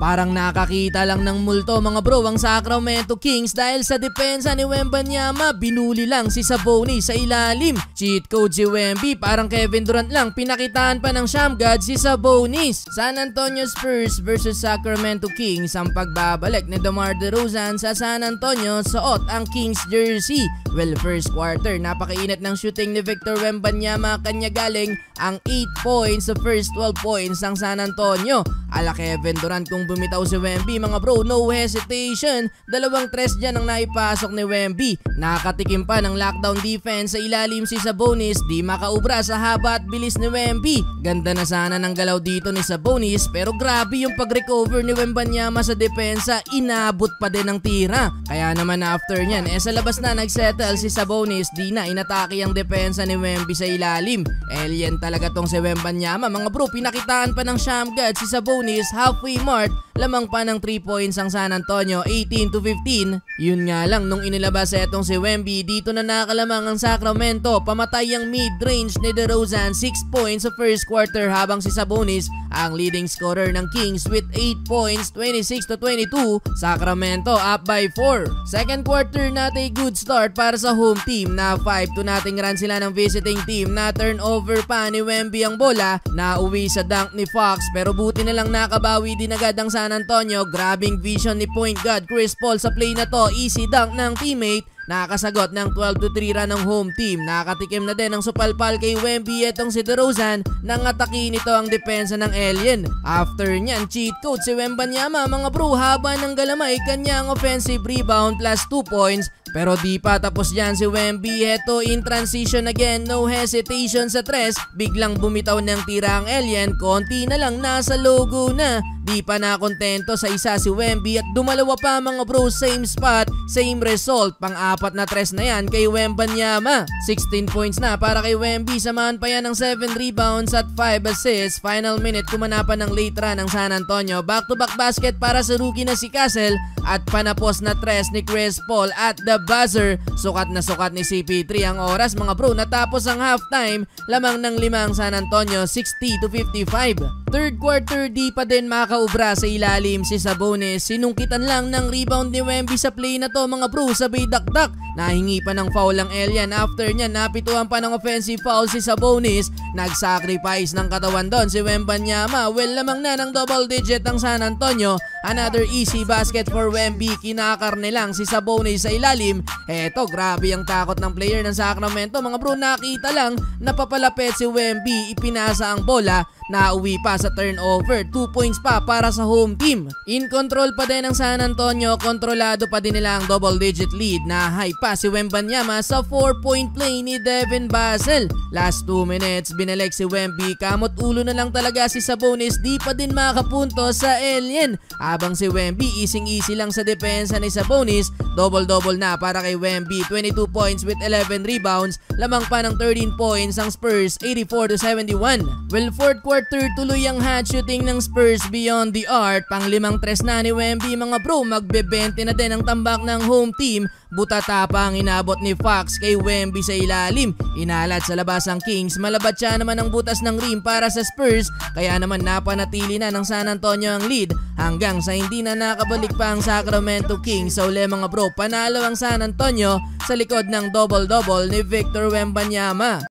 Parang nakakita lang ng multo mga bro ang Sacramento Kings dahil sa depensa ni Wembanyama binuli lang si Sabonis sa ilalim. Cheat code si Wemby, parang Kevin Durant lang, pinakitaan pa ng Shammgod si Sabonis. San Antonio Spurs versus Sacramento Kings ang pagbabalik ni DeMar DeRozan sa San Antonio, suot ang Kings jersey. Well, first quarter, napakainit ng shooting ni Victor Wembanyama, kanya galing ang 8 points sa first 12 points ng San Antonio. Ala Kevin Durant kung bumitaw si Wemby mga bro, no hesitation, dalawang tres dyan ang naipasok ni Wemby. Nakatikim pa ng lockdown defense sa ilalim si Sabonis, di makaubra sa haba at bilis ni Wemby. Ganda na sana ng galaw dito ni Sabonis pero grabe yung pag-recover ni Wembanyama sa depensa, inabot pa din ng tira. Kaya naman after nyan, sa labas na nagsettle si Sabonis, di na inatake ang depensa ni Wemby sa ilalim. Alien talaga tong si Wembanyama mga bro, pinakitaan pa ng Shammgod si Sabonis, halfway mark, lamang pa ng 3 points ang San Antonio, 18-15. Yun nga lang, nung inilabas etong si Wemby, dito na nakalamang ang Sacramento. Pamatay ang mid-range ni DeRozan, 6 points sa first quarter, habang si Sabonis ang leading scorer ng Kings with 8 points, 26-22. Sacramento up by 4. Second quarter natin good start para sa home team, na 5-2 nating run sila ng visiting team. Na turnover pa ni Wemby ang bola, na uwi sa dunk ni Fox, pero buti na lang nakabawi din agad ang San Antonio. Grabbing vision ni point guard Chris Paul sa play na to, easy dunk ng teammate. Nakasagot ng 12-3 run ng home team. Nakatikim na din ng supalpal kay Wemby etong si DeRozan, nang atake nito ang depensa ng Alien. After nyan, cheat code si Wembanyama mga bro, haba ng galamay, kanyang offensive rebound plus 2 points. Pero di pa tapos dyan si Wemby, heto in transition again, no hesitation sa tres, biglang bumitaw ng tira ang Alien, konti na lang nasa logo na. Di pa nakontento sa isa si Wemby at dumalawa pa mga bro, same spot, same result. Pang-apat na tres na yan kay Wembanyama. 16 points na para kay Wemby, samahan pa yan ng 7 rebounds at 5 assists. Final minute, kumanapan ng late run ng San Antonio. Back-to-back basket para sa rookie na si Castle at panapos na tres ni Chris Paul at the buzzer. Sukat na sukat ni CP3 ang oras mga bro, natapos ang halftime, lamang ng 5 ang San Antonio, 60-55. Third quarter, di pa din makaubra sa ilalim si Sabonis. Sinungkitan lang ng rebound ni Wemby sa play na to mga bro, sabay dakdak. Nahingi pa ng foul ang Alien. After niya, napituan pa ng offensive foul si Sabonis. Nag-sacrifice ng katawan doon si Wembanyama. Well, lamang na ng double digit ang San Antonio. Another easy basket for Wemby. Kinakarne lang si Sabonis sa ilalim. Eto, grabe ang takot ng player ng Sacramento mga bro. Nakita lang, napapalapit si Wemby, ipinasa ang bola, nauwi pa sa turnover. 2 points pa para sa home team. In control pa din ang San Antonio, kontrolado pa din nila ang double digit lead. Na high pa si Wembanyama sa 4-point play ni Devin Vassell. Last 2 minutes, binalik si Wemby, kamot ulo na lang talaga si Sabonis, di pa din makapunto sa Alien. Habang si Wemby, easy lang sa depensa ni Sabonis. Double-double na para kay Wemby, 22 points with 11 rebounds, lamang pa ng 13 points ang Spurs, 84-71. Well, fourth quarter, tuloy ang hot shooting ng Spurs beyond the arc. Pang 5 tres na ni Wemby mga bro, magbe-20 na din ang tambak ng home team. Butata pa ang inabot ni Fox kay Wemby sa ilalim. Inalat sa labas ang Kings, malabat siya naman ang butas ng rim para sa Spurs, kaya naman napanatili na ng San Antonio ang lead hanggang sa hindi na nakabalik pa ang Sacramento Kings. Sa uli mga bro, panalo ang San Antonio sa likod ng double-double ni Victor Wembanyama.